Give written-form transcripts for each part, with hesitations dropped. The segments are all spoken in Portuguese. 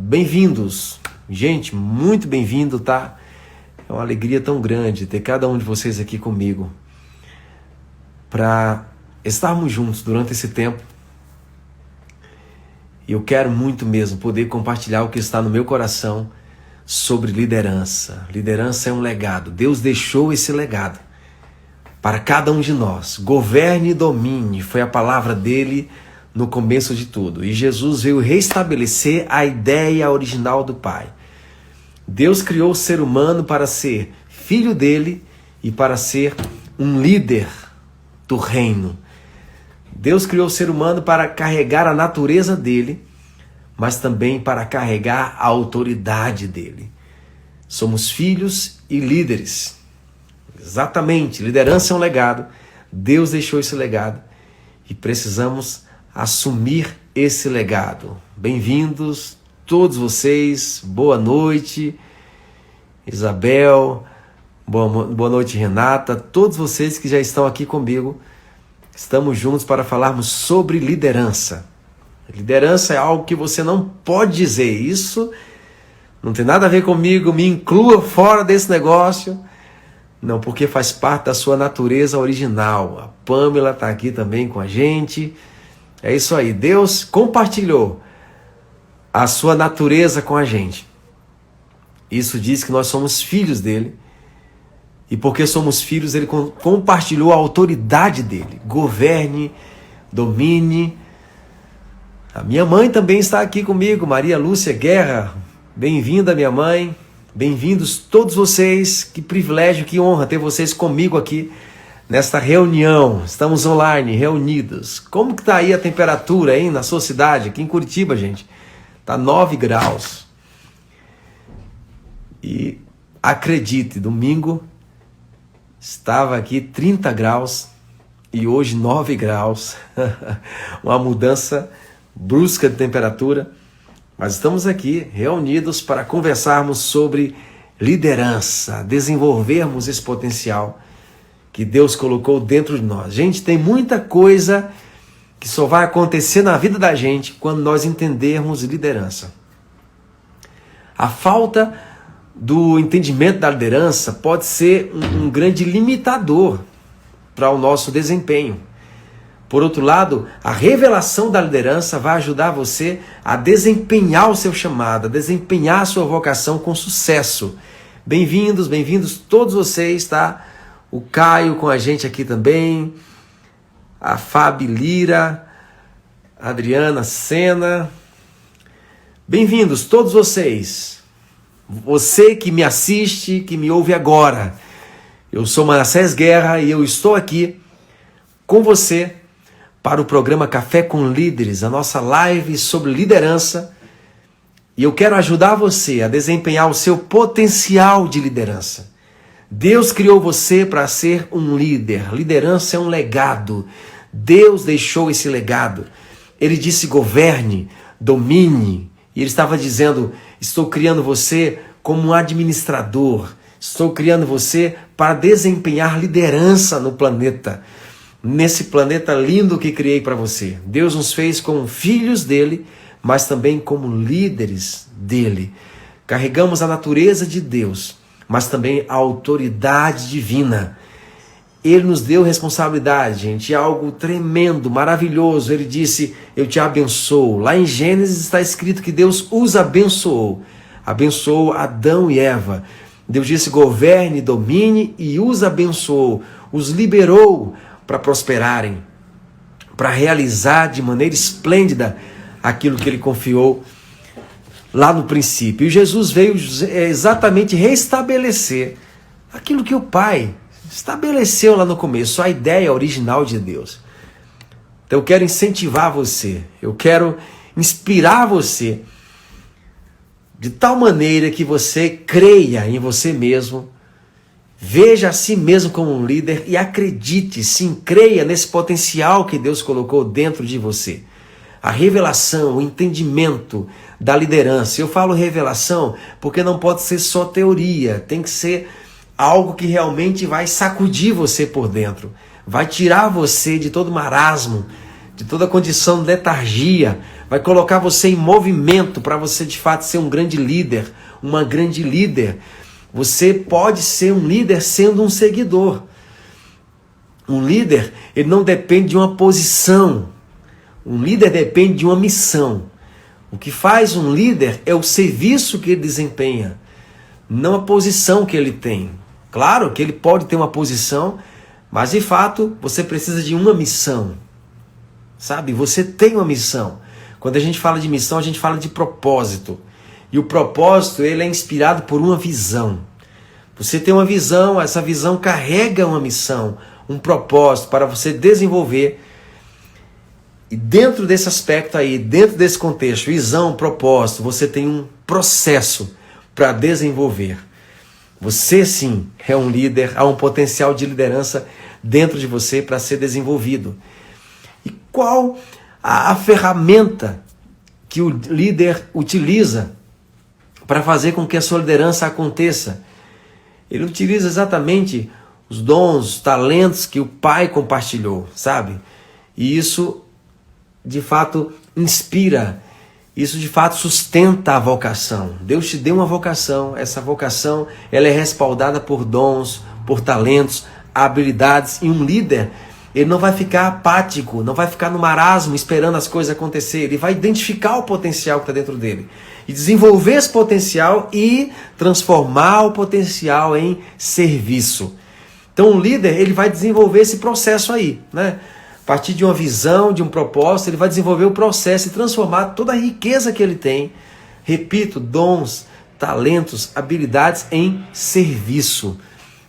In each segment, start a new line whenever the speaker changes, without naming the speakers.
Bem-vindos, gente, muito bem-vindo, tá? É uma alegria tão grande ter cada um de vocês aqui comigo para estarmos juntos durante esse tempo. E eu quero muito mesmo poder compartilhar o que está no meu coração sobre liderança. Liderança é um legado. Deus deixou esse legado para cada um de nós. Governe e domine, foi a palavra dele no começo de tudo. E Jesus veio restabelecer a ideia original do Pai. Deus criou o ser humano para ser filho dele e para ser um líder do reino. Deus criou o ser humano para carregar a natureza dele, mas também para carregar a autoridade dele. Somos filhos e líderes. Exatamente, liderança é um legado. Deus deixou esse legado e precisamos assumir esse legado. Bem-vindos todos vocês, boa noite, Isabel, boa noite, Renata, todos vocês que já estão aqui comigo. Estamos juntos para falarmos sobre liderança. Liderança é algo que você não pode dizer. Isso não tem nada a ver comigo, me inclua fora desse negócio. Não, porque faz parte da sua natureza original. A Pamela está aqui também com a gente. É isso aí, Deus compartilhou a sua natureza com a gente. Isso diz que nós somos filhos dele. E porque somos filhos, ele compartilhou a autoridade dele. Governe, domine. A minha mãe também está aqui comigo, Maria Lúcia Guerra. Bem-vinda, minha mãe. Bem-vindos todos vocês. Que privilégio, que honra ter vocês comigo aqui nesta reunião. Estamos online, reunidos. Como que está aí a temperatura, hein, na sua cidade? Aqui em Curitiba, gente, está 9 graus. E acredite, domingo estava aqui 30 graus e hoje 9 graus. Uma mudança brusca de temperatura. Mas estamos aqui reunidos para conversarmos sobre liderança, desenvolvermos esse potencial que Deus colocou dentro de nós. Gente, tem muita coisa que só vai acontecer na vida da gente quando nós entendermos liderança. A falta do entendimento da liderança pode ser um grande limitador para o nosso desempenho. Por outro lado, a revelação da liderança vai ajudar você a desempenhar o seu chamado, a desempenhar a sua vocação com sucesso. Bem-vindos, bem-vindos todos vocês, tá? O Caio com a gente aqui também, a Fabi Lira, a Adriana Sena. Bem-vindos todos vocês. Você que me assiste, que me ouve agora. Eu sou Manassés Guerra e eu estou aqui com você para o programa Café com Líderes, a nossa live sobre liderança. E eu quero ajudar você a desempenhar o seu potencial de liderança. Deus criou você para ser um líder. Liderança é um legado. Deus deixou esse legado. Ele disse governe, domine. E ele estava dizendo, estou criando você como um administrador. Estou criando você para desempenhar liderança no planeta. Nesse planeta lindo que criei para você. Deus nos fez como filhos dele, mas também como líderes dele. Carregamos a natureza de Deus, mas também a autoridade divina. Ele nos deu responsabilidade, gente, algo tremendo, maravilhoso. Ele disse, eu te abençoo. Lá em Gênesis está escrito que Deus os abençoou. Abençoou Adão e Eva. Deus disse, governe, domine e os abençoou. Os liberou para prosperarem, para realizar de maneira esplêndida aquilo que ele confiou lá no princípio. E Jesus veio exatamente restabelecer aquilo que o Pai estabeleceu lá no começo, a ideia original de Deus. Então eu quero incentivar você, eu quero inspirar você de tal maneira que você creia em você mesmo, veja a si mesmo como um líder e acredite, sim, creia nesse potencial que Deus colocou dentro de você. A revelação, o entendimento da liderança. Eu falo revelação porque não pode ser só teoria, tem que ser algo que realmente vai sacudir você por dentro, vai tirar você de todo marasmo de toda condição de letargia, vai colocar você em movimento para você de fato ser um grande líder, uma grande líder. Você pode ser um líder sendo um seguidor. Um líder, ele não depende de uma posição. Um líder depende de uma missão. O que faz um líder é o serviço que ele desempenha, não a posição que ele tem. Claro que ele pode ter uma posição, mas de fato você precisa de uma missão. Sabe? Você tem uma missão. Quando a gente fala de missão, a gente fala de propósito. E o propósito, ele é inspirado por uma visão. Você tem uma visão, essa visão carrega uma missão, um propósito para você desenvolver. E dentro desse aspecto aí, dentro desse contexto, visão, propósito, você tem um processo para desenvolver. Você sim é um líder, há um potencial de liderança dentro de você para ser desenvolvido. E qual a ferramenta que o líder utiliza para fazer com que a sua liderança aconteça? Ele utiliza exatamente os dons, os talentos que o Pai compartilhou, sabe? E isso de fato inspira, isso de fato sustenta a vocação. Deus te deu uma vocação, essa vocação ela é respaldada por dons, por talentos, habilidades, e um líder, ele não vai ficar apático, não vai ficar no marasmo esperando as coisas acontecerem, ele vai identificar o potencial que está dentro dele, e desenvolver esse potencial e transformar o potencial em serviço. Então o líder, ele vai desenvolver esse processo aí, né? A partir de uma visão, de um propósito, ele vai desenvolver o processo e transformar toda a riqueza que ele tem, repito, dons, talentos, habilidades em serviço.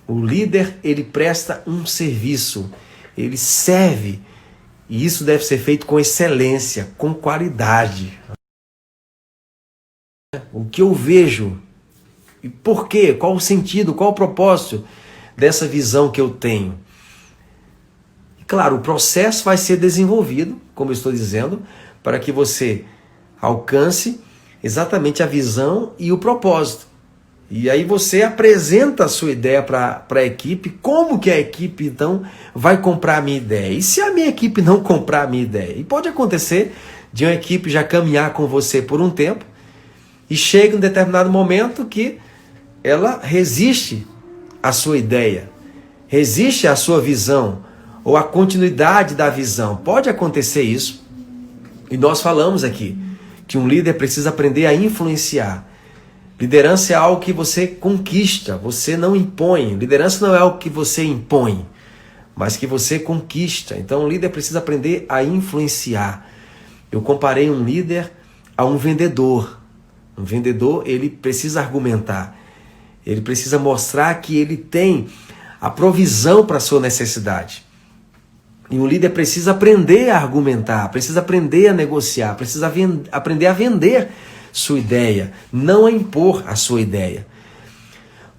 O líder, ele presta um serviço, ele serve, e isso deve ser feito com excelência, com qualidade. O que eu vejo, e por quê? Qual o sentido, qual o propósito dessa visão que eu tenho? Claro, o processo vai ser desenvolvido, como eu estou dizendo, para que você alcance exatamente a visão e o propósito. E aí você apresenta a sua ideia para a equipe, como que a equipe então vai comprar a minha ideia? E se a minha equipe não comprar a minha ideia? E pode acontecer de uma equipe já caminhar com você por um tempo e chega um determinado momento que ela resiste à sua ideia, resiste à sua visão, ou a continuidade da visão. Pode acontecer isso. E nós falamos aqui que um líder precisa aprender a influenciar. Liderança é algo que você conquista, você não impõe. Liderança não é algo que você impõe, mas que você conquista. Então, um líder precisa aprender a influenciar. Eu comparei um líder a um vendedor. Um vendedor, ele precisa argumentar. Ele precisa mostrar que ele tem a provisão para a sua necessidade. E um líder precisa aprender a argumentar, precisa aprender a negociar, precisa aprender a vender sua ideia, não a impor a sua ideia.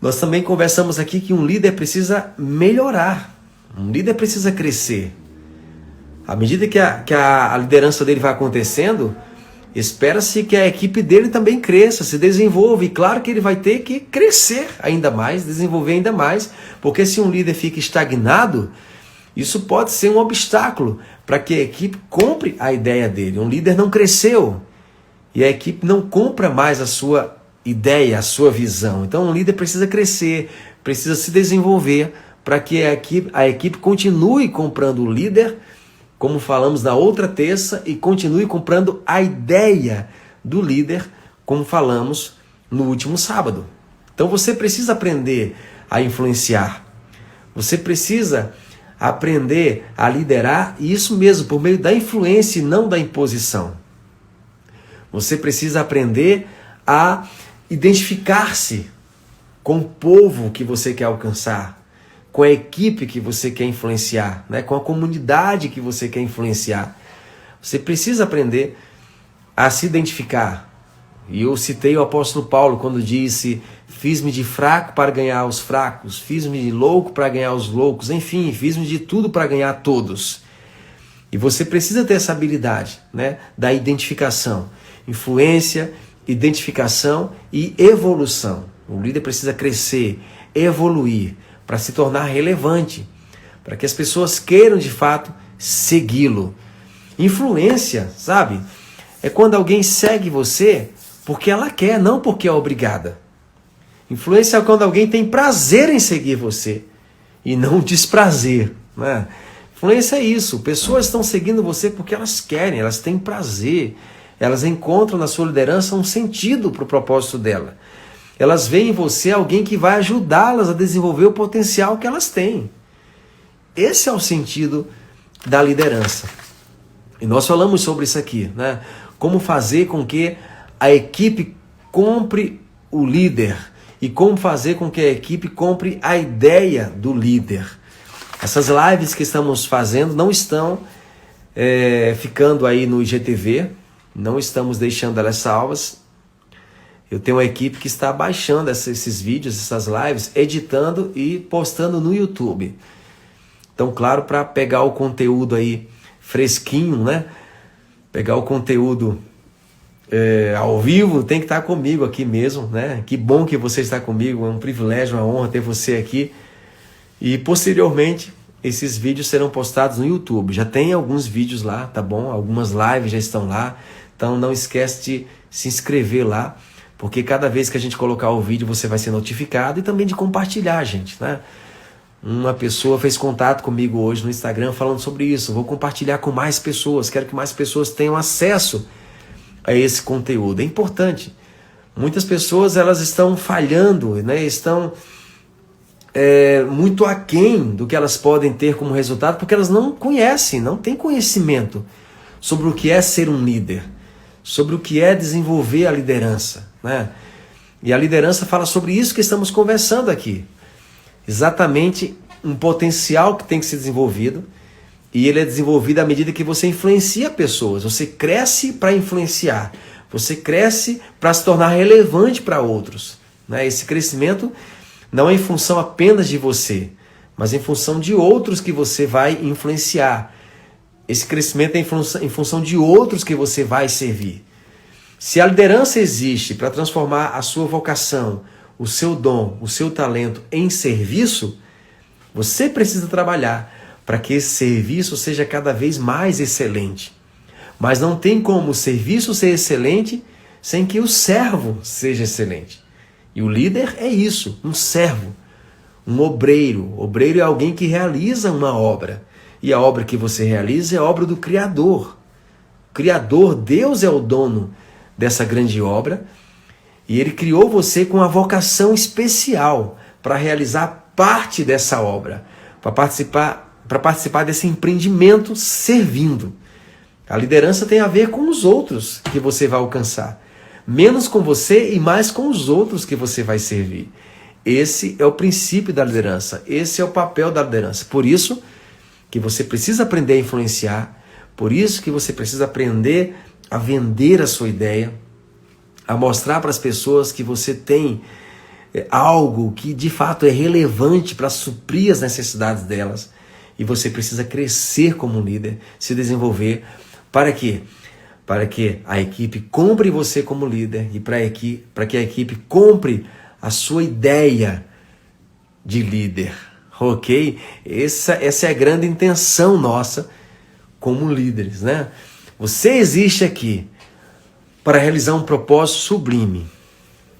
Nós também conversamos aqui que um líder precisa melhorar, um líder precisa crescer. À medida que a liderança dele vai acontecendo, espera-se que a equipe dele também cresça, se desenvolva. E claro que ele vai ter que crescer ainda mais, desenvolver ainda mais, porque se um líder fica estagnado, isso pode ser um obstáculo para que a equipe compre a ideia dele. Um líder não cresceu e a equipe não compra mais a sua ideia, a sua visão. Então um líder precisa crescer, precisa se desenvolver para que a equipe continue comprando o líder, como falamos na outra terça, e continue comprando a ideia do líder, como falamos no último sábado. Então você precisa aprender a influenciar. Você precisa aprender a liderar, e isso mesmo, por meio da influência e não da imposição. Você precisa aprender a identificar-se com o povo que você quer alcançar, com a equipe que você quer influenciar, né? Com a comunidade que você quer influenciar. Você precisa aprender a se identificar. E eu citei o apóstolo Paulo quando disse: fiz-me de fraco para ganhar os fracos, fiz-me de louco para ganhar os loucos, enfim, fiz-me de tudo para ganhar todos. E você precisa ter essa habilidade, né, da identificação. Influência, identificação e evolução. O líder precisa crescer, evoluir, para se tornar relevante, para que as pessoas queiram de fato segui-lo. Influência, sabe? É quando alguém segue você porque ela quer, não porque é obrigada. Influência é quando alguém tem prazer em seguir você e não desprazer, né? Influência é isso. Pessoas estão seguindo você porque elas querem, elas têm prazer. Elas encontram na sua liderança um sentido para o propósito dela. Elas veem em você alguém que vai ajudá-las a desenvolver o potencial que elas têm. Esse é o sentido da liderança. E nós falamos sobre isso aqui, né? Como fazer com que a equipe compre o líder e como fazer com que a equipe compre a ideia do líder. Essas lives que estamos fazendo não estão ficando aí no IGTV, não estamos deixando elas salvas. Eu tenho uma equipe que está baixando esses vídeos, essas lives, editando e postando no YouTube. Então, claro, para pegar o conteúdo aí fresquinho, né? Pegar o conteúdo ao vivo, tem que estar comigo aqui mesmo, né? Que bom que você está comigo, é um privilégio, uma honra ter você aqui. E posteriormente, esses vídeos serão postados no YouTube. Já tem alguns vídeos lá, tá bom? Algumas lives já estão lá. Então não esquece de se inscrever lá, porque cada vez que a gente colocar o vídeo você vai ser notificado e também de compartilhar, gente, né? Uma pessoa fez contato comigo hoje no Instagram falando sobre isso. Vou compartilhar com mais pessoas, quero que mais pessoas tenham acesso a esse conteúdo. É importante. Muitas pessoas elas estão falhando, né? Estão muito aquém do que elas podem ter como resultado, porque elas não conhecem, não têm conhecimento sobre o que é ser um líder, sobre o que é desenvolver a liderança, né? E a liderança fala sobre isso que estamos conversando aqui. Exatamente um potencial que tem que ser desenvolvido, e ele é desenvolvido à medida que você influencia pessoas. Você cresce para influenciar, você cresce para se tornar relevante para outros, né? Esse crescimento não é em função apenas de você, mas em função de outros que você vai influenciar. Esse crescimento é em função de outros que você vai servir. Se a liderança existe para transformar a sua vocação, o seu dom, o seu talento em serviço, você precisa trabalhar para que esse serviço seja cada vez mais excelente. Mas não tem como o serviço ser excelente sem que o servo seja excelente. E o líder é isso, um servo, um obreiro. Obreiro é alguém que realiza uma obra. E a obra que você realiza é a obra do Criador. O Criador, Deus é o dono dessa grande obra. E Ele criou você com uma vocação especial para realizar parte dessa obra, para participar desse empreendimento servindo. A liderança tem a ver com os outros que você vai alcançar. Menos com você e mais com os outros que você vai servir. Esse é o princípio da liderança. Esse é o papel da liderança. Por isso que você precisa aprender a influenciar. Por isso que você precisa aprender a vender a sua ideia, a mostrar para as pessoas que você tem algo que de fato é relevante para suprir as necessidades delas. E você precisa crescer como líder, se desenvolver. Para quê? Para que a equipe compre você como líder e para que a equipe compre a sua ideia de líder. Ok? Essa é a grande intenção nossa como líderes, né? Você existe aqui para realizar um propósito sublime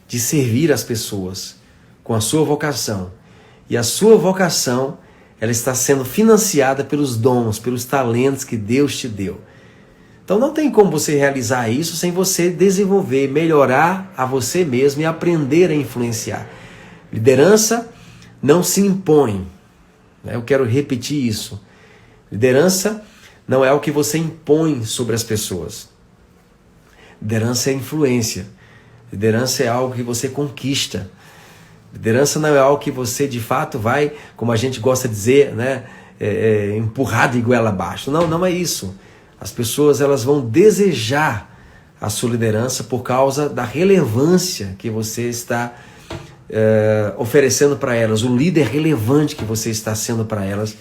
de servir as pessoas com a sua vocação. E a sua vocação, ela está sendo financiada pelos dons, pelos talentos que Deus te deu. Então não tem como você realizar isso sem você desenvolver, melhorar a você mesmo e aprender a influenciar. Liderança não se impõe. Eu quero repetir isso. Liderança não é o que você impõe sobre as pessoas. Liderança é influência. Liderança é algo que você conquista. Liderança não é algo que você de fato vai, como a gente gosta de dizer, né, empurrar de goela abaixo. Não é isso. As pessoas elas vão desejar a sua liderança por causa da relevância que você está oferecendo para elas, o líder relevante que você está sendo para elas,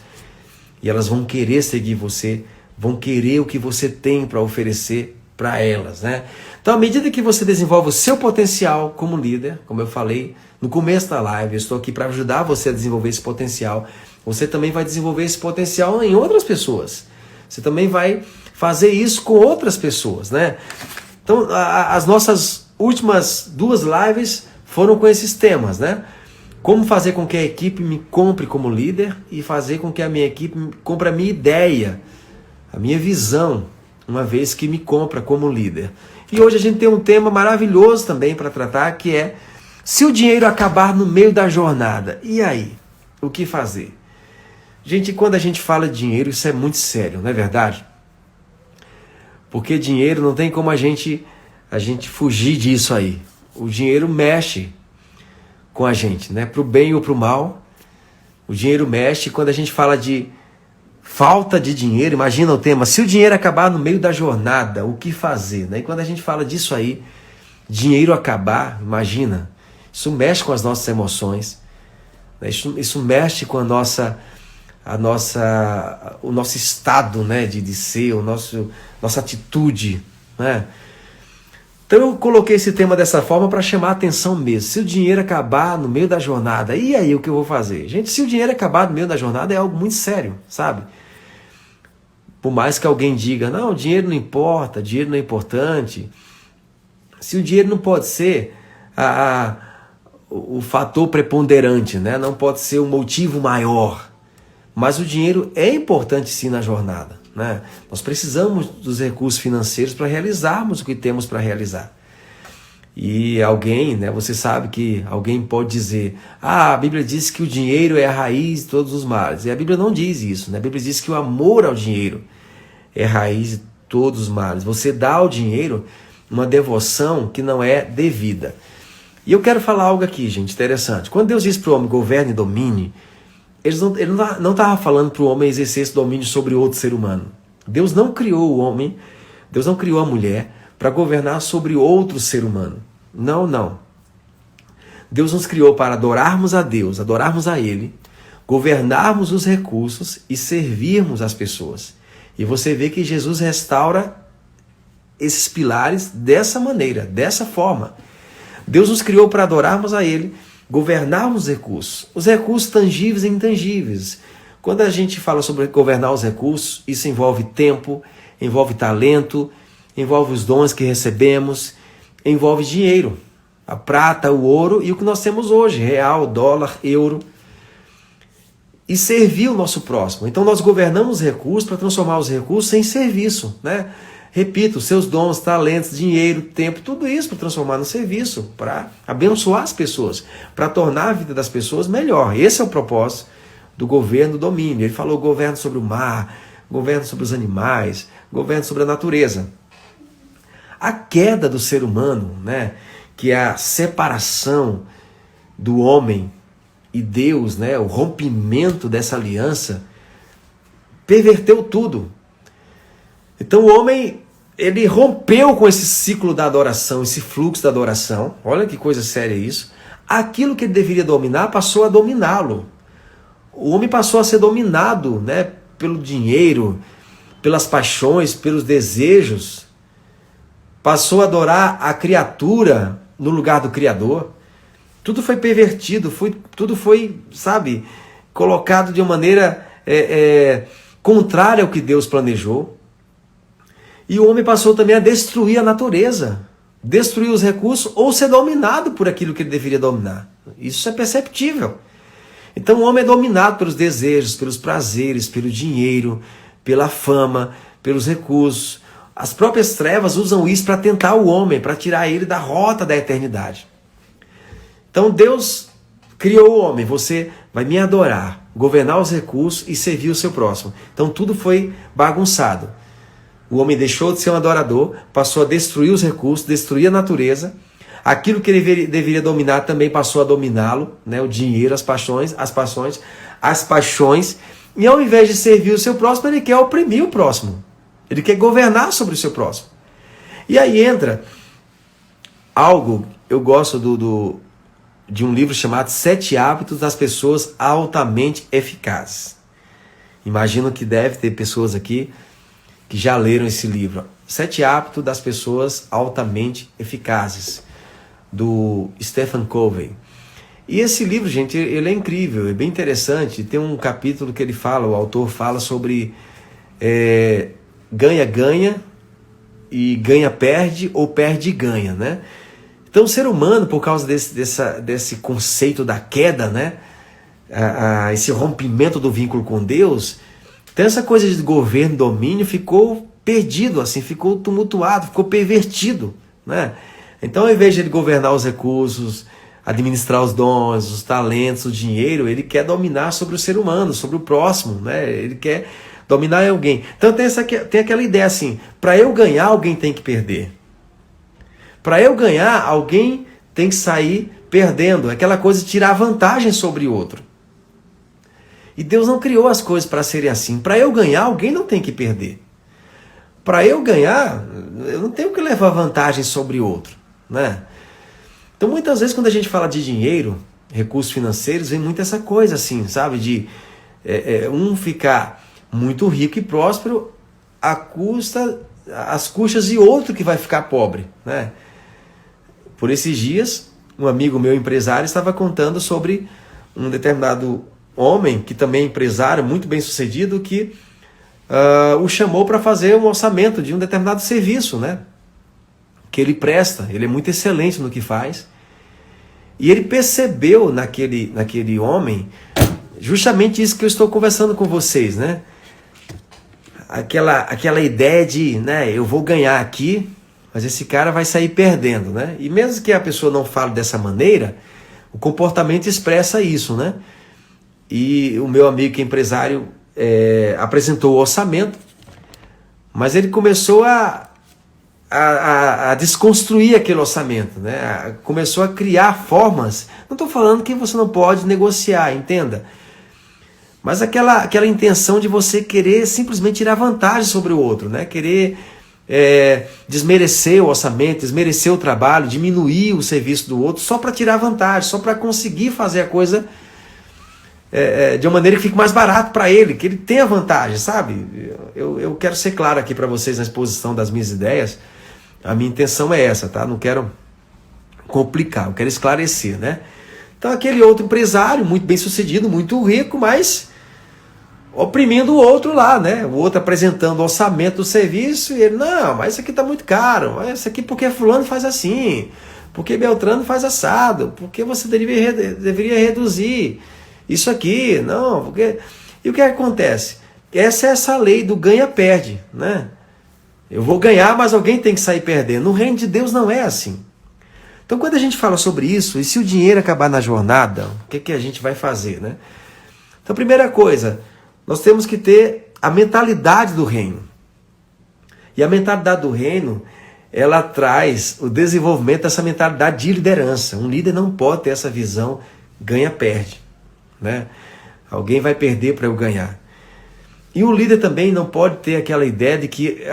e elas vão querer seguir você, vão querer o que você tem para oferecer para elas, né? Então, à medida que você desenvolve o seu potencial como líder, como eu falei no começo da live, eu estou aqui para ajudar você a desenvolver esse potencial, você também vai desenvolver esse potencial em outras pessoas. Você também vai fazer isso com outras pessoas, né? Então, as nossas últimas 2 lives foram com esses temas, né? Como fazer com que a equipe me compre como líder e fazer com que a minha equipe compre a minha ideia, a minha visão, uma vez que me compra como líder. E hoje a gente tem um tema maravilhoso também para tratar, que é: se o dinheiro acabar no meio da jornada, e aí? O que fazer? Gente, quando a gente fala de dinheiro, isso é muito sério, não é verdade? Porque dinheiro não tem como a gente fugir disso aí. O dinheiro mexe com a gente, né? Para o bem ou para o mal, o dinheiro mexe. Quando a gente fala de falta de dinheiro, imagina o tema: se o dinheiro acabar no meio da jornada, o que fazer? Né? E quando a gente fala disso aí, dinheiro acabar, imagina, isso mexe com as nossas emoções, né? Isso mexe com o nosso estado, né, de ser, nossa atitude, né? Então eu coloquei esse tema dessa forma para chamar a atenção mesmo. Se o dinheiro acabar no meio da jornada, e aí o que eu vou fazer? Gente, se o dinheiro acabar no meio da jornada é algo muito sério, sabe? Por mais que alguém diga: não, dinheiro não importa, dinheiro não é importante. Se o dinheiro não pode ser o fator preponderante, né? Não pode ser o motivo maior. Mas o dinheiro é importante sim na jornada, né? Nós precisamos dos recursos financeiros para realizarmos o que temos para realizar. E alguém, né, você sabe que alguém pode dizer: a Bíblia diz que o dinheiro é a raiz de todos os males. E a Bíblia não diz isso, né? A Bíblia diz que o amor ao dinheiro é a raiz de todos os males. Você dá ao dinheiro uma devoção que não é devida. E eu quero falar algo aqui, gente, interessante. Quando Deus diz para o homem: governe e domine, ele não estava falando para o homem exercer esse domínio sobre outro ser humano. Deus não criou o homem, Deus não criou a mulher para governar sobre outro ser humano. Não, não. Deus nos criou para adorarmos a Deus, adorarmos a Ele, governarmos os recursos e servirmos as pessoas. E você vê que Jesus restaura esses pilares dessa maneira, dessa forma. Deus nos criou para adorarmos a Ele, governarmos os recursos tangíveis e intangíveis. Quando a gente fala sobre governar os recursos, isso envolve tempo, envolve talento, envolve os dons que recebemos, envolve dinheiro, a prata, o ouro e o que nós temos hoje, real, dólar, euro. E servir o nosso próximo. Então nós governamos os recursos para transformar os recursos em serviço, né? Repito, seus dons, talentos, dinheiro, tempo, tudo isso para transformar no serviço, para abençoar as pessoas, para tornar a vida das pessoas melhor. Esse é o propósito do governo, do domínio. Ele falou governo sobre o mar, governo sobre os animais, governo sobre a natureza. A queda do ser humano, né, que é a separação do homem e Deus, né, o rompimento dessa aliança, perverteu tudo. Então o homem, ele rompeu com esse ciclo da adoração, esse fluxo da adoração. Olha que coisa séria isso. Aquilo que ele deveria dominar passou a dominá-lo. O homem passou a ser dominado, né, pelo dinheiro, pelas paixões, pelos desejos. Passou a adorar a criatura no lugar do Criador. Tudo foi pervertido, tudo foi, sabe, colocado de uma maneira contrária ao que Deus planejou. E o homem passou também a destruir a natureza, destruir os recursos ou ser dominado por aquilo que ele deveria dominar. Isso é perceptível. Então o homem é dominado pelos desejos, pelos prazeres, pelo dinheiro, pela fama, pelos recursos. As próprias trevas usam isso para tentar o homem, para tirar ele da rota da eternidade. Então Deus criou o homem: você vai me adorar, governar os recursos e servir o seu próximo. Então tudo foi bagunçado. O homem deixou de ser um adorador, passou a destruir os recursos, destruir a natureza. Aquilo que ele deveria dominar também passou a dominá-lo, né? O dinheiro, as paixões. E ao invés de servir o seu próximo, ele quer oprimir o próximo. Ele quer governar sobre o seu próximo. E aí entra algo, eu gosto de um livro chamado 7 Hábitos das Pessoas Altamente Eficazes. Imagino que deve ter pessoas aqui que já leram esse livro. 7 Hábitos das Pessoas Altamente Eficazes, do Stephen Covey. E esse livro, gente, ele é incrível, é bem interessante. Tem um capítulo que ele fala, o autor fala sobre ganha-ganha e ganha-perde ou perde-ganha, né? Então o ser humano, por causa desse conceito da queda, né? Esse rompimento do vínculo com Deus, então essa coisa de governo, domínio ficou perdido, assim, ficou tumultuado, ficou pervertido, né? Então ao invés de ele governar os recursos, administrar os dons, os talentos, o dinheiro, ele quer dominar sobre o ser humano, sobre o próximo, né? Ele quer dominar alguém. Então tem aquela ideia assim, para eu ganhar, alguém tem que perder. Para eu ganhar, alguém tem que sair perdendo. Aquela coisa de tirar vantagem sobre o outro. E Deus não criou as coisas para serem assim. Para eu ganhar, alguém não tem que perder. Para eu ganhar, eu não tenho que levar vantagem sobre o outro, né? Então muitas vezes quando a gente fala de dinheiro, recursos financeiros, vem muito essa coisa assim, sabe? De um ficar muito rico e próspero às custas de outro que vai ficar pobre, né? Por esses dias, um amigo meu empresário estava contando sobre um determinado homem, que também é empresário, muito bem sucedido, que o chamou para fazer um orçamento de um determinado serviço, né? Que ele presta, ele é muito excelente no que faz. E ele percebeu naquele homem justamente isso que eu estou conversando com vocês, né? Aquela ideia de, né, eu vou ganhar aqui, mas esse cara vai sair perdendo, né? E mesmo que a pessoa não fale dessa maneira, o comportamento expressa isso, né? E o meu amigo que é empresário apresentou o orçamento, mas ele começou a desconstruir aquele orçamento, né? Começou a criar formas. Não estou falando que você não pode negociar, entenda. Mas aquela intenção de você querer simplesmente tirar vantagem sobre o outro, né? Querer desmerecer o orçamento, desmerecer o trabalho, diminuir o serviço do outro só para tirar vantagem, só para conseguir fazer a coisa de uma maneira que fique mais barato para ele, que ele tenha vantagem, sabe? Eu quero ser claro aqui para vocês na exposição das minhas ideias. A minha intenção é essa, tá? Não quero complicar, eu quero esclarecer, né? Então aquele outro empresário, muito bem sucedido, muito rico, mas oprimindo o outro lá, né? O outro apresentando o orçamento do serviço e ele, não, mas isso aqui tá muito caro, mas isso aqui porque fulano faz assim, porque Beltrano faz assado, porque você deveria reduzir isso aqui, não, porque... E o que acontece? Essa lei do ganha-perde, né? Eu vou ganhar, mas alguém tem que sair perdendo. No reino de Deus não é assim. Então quando a gente fala sobre isso, e se o dinheiro acabar na jornada, o que a gente vai fazer, né? Então primeira coisa, nós temos que ter a mentalidade do reino. E a mentalidade do reino, ela traz o desenvolvimento dessa mentalidade de liderança. Um líder não pode ter essa visão ganha-perde, né? Alguém vai perder para eu ganhar. E o líder também não pode ter aquela ideia de que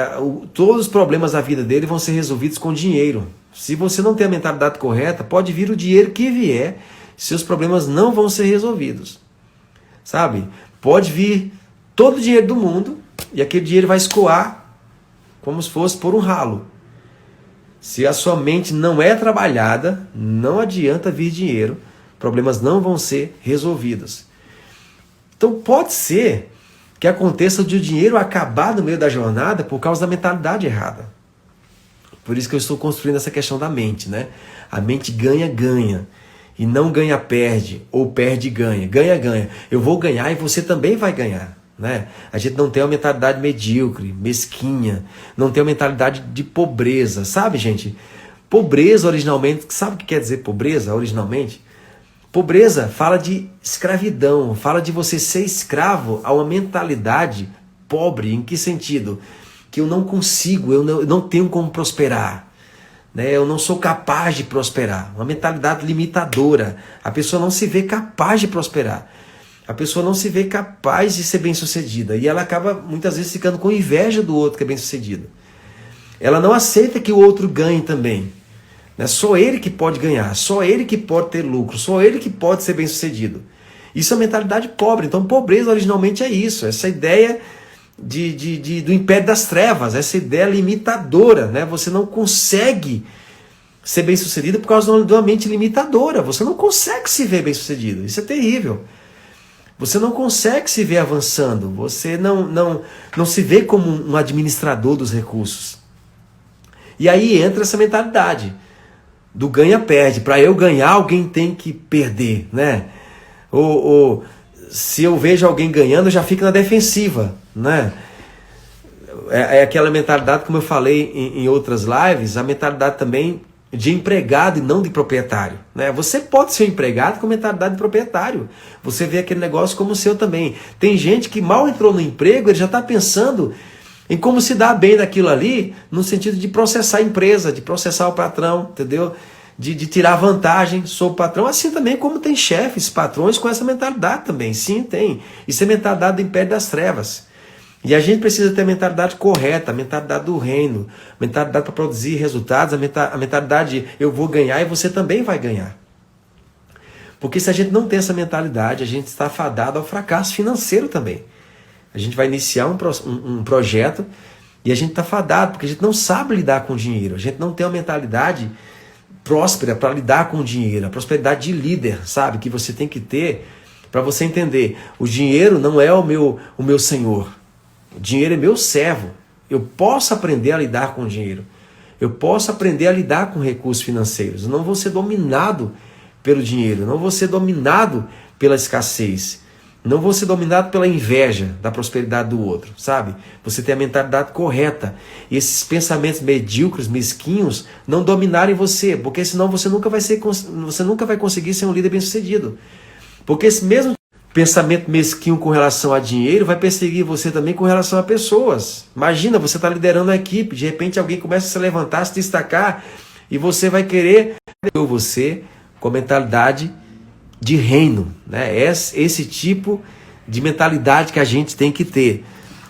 todos os problemas da vida dele vão ser resolvidos com dinheiro. Se você não tem a mentalidade correta, pode vir o dinheiro que vier, seus problemas não vão ser resolvidos. Sabe? Pode vir todo o dinheiro do mundo e aquele dinheiro vai escoar como se fosse por um ralo. Se a sua mente não é trabalhada, não adianta vir dinheiro, problemas não vão ser resolvidos. Então pode ser que aconteça de o dinheiro acabar no meio da jornada por causa da mentalidade errada. Por isso que eu estou construindo essa questão da mente, né? A mente ganha-ganha e não ganha-perde ou perde-ganha. Ganha-ganha. Eu vou ganhar e você também vai ganhar, né? A gente não tem uma mentalidade medíocre, mesquinha, não tem uma mentalidade de pobreza, sabe, gente? Pobreza originalmente, sabe o que quer dizer pobreza originalmente? Pobreza fala de escravidão, fala de você ser escravo a uma mentalidade pobre. Em que sentido? Que eu não consigo, eu não tenho como prosperar, né? Eu não sou capaz de prosperar. Uma mentalidade limitadora. A pessoa não se vê capaz de prosperar. A pessoa não se vê capaz de ser bem-sucedida. E ela acaba muitas vezes ficando com inveja do outro que é bem-sucedido. Ela não aceita que o outro ganhe também. Só ele que pode ganhar, só ele que pode ter lucro, só ele que pode ser bem-sucedido. Isso é mentalidade pobre. Então pobreza originalmente é isso, essa ideia do império das trevas, essa ideia limitadora, né? Você não consegue ser bem-sucedido por causa de uma mente limitadora, você não consegue se ver bem-sucedido, isso é terrível. Você não consegue se ver avançando, você não se vê como um administrador dos recursos. E aí entra essa mentalidade do ganha-perde. Para eu ganhar, alguém tem que perder, né? Ou se eu vejo alguém ganhando, eu já fico na defensiva, né? É aquela mentalidade, como eu falei em outras lives, a mentalidade também de empregado e não de proprietário, né? Você pode ser empregado com mentalidade de proprietário. Você vê aquele negócio como o seu também. Tem gente que mal entrou no emprego, ele já está pensando em como se dar bem daquilo ali, no sentido de processar a empresa, de processar o patrão, entendeu? De tirar vantagem sobre o patrão, assim também como tem chefes, patrões com essa mentalidade também. Sim, tem. Isso é mentalidade do império das trevas. E a gente precisa ter a mentalidade correta, a mentalidade do reino, a mentalidade para produzir resultados, a mentalidade de eu vou ganhar e você também vai ganhar. Porque se a gente não tem essa mentalidade, a gente está fadado ao fracasso financeiro também. A gente vai iniciar um projeto e a gente está fadado, porque a gente não sabe lidar com o dinheiro, a gente não tem uma mentalidade próspera para lidar com o dinheiro, a prosperidade de líder, sabe? Que você tem que ter para você entender, o dinheiro não é o meu senhor. O dinheiro é meu servo. Eu posso aprender a lidar com o dinheiro. Eu posso aprender a lidar com recursos financeiros. Eu não vou ser dominado pelo dinheiro. Eu não vou ser dominado pela escassez. Não vou ser dominado pela inveja da prosperidade do outro, sabe? Você tem a mentalidade correta. E esses pensamentos medíocres, mesquinhos, não dominarem você. Porque senão você nunca vai conseguir ser um líder bem-sucedido. Porque esse mesmo pensamento mesquinho com relação a dinheiro vai perseguir você também com relação a pessoas. Imagina, você está liderando a equipe, de repente alguém começa a se levantar, se destacar, e você vai querer você com a mentalidade de reino, né? Esse tipo de mentalidade que a gente tem que ter.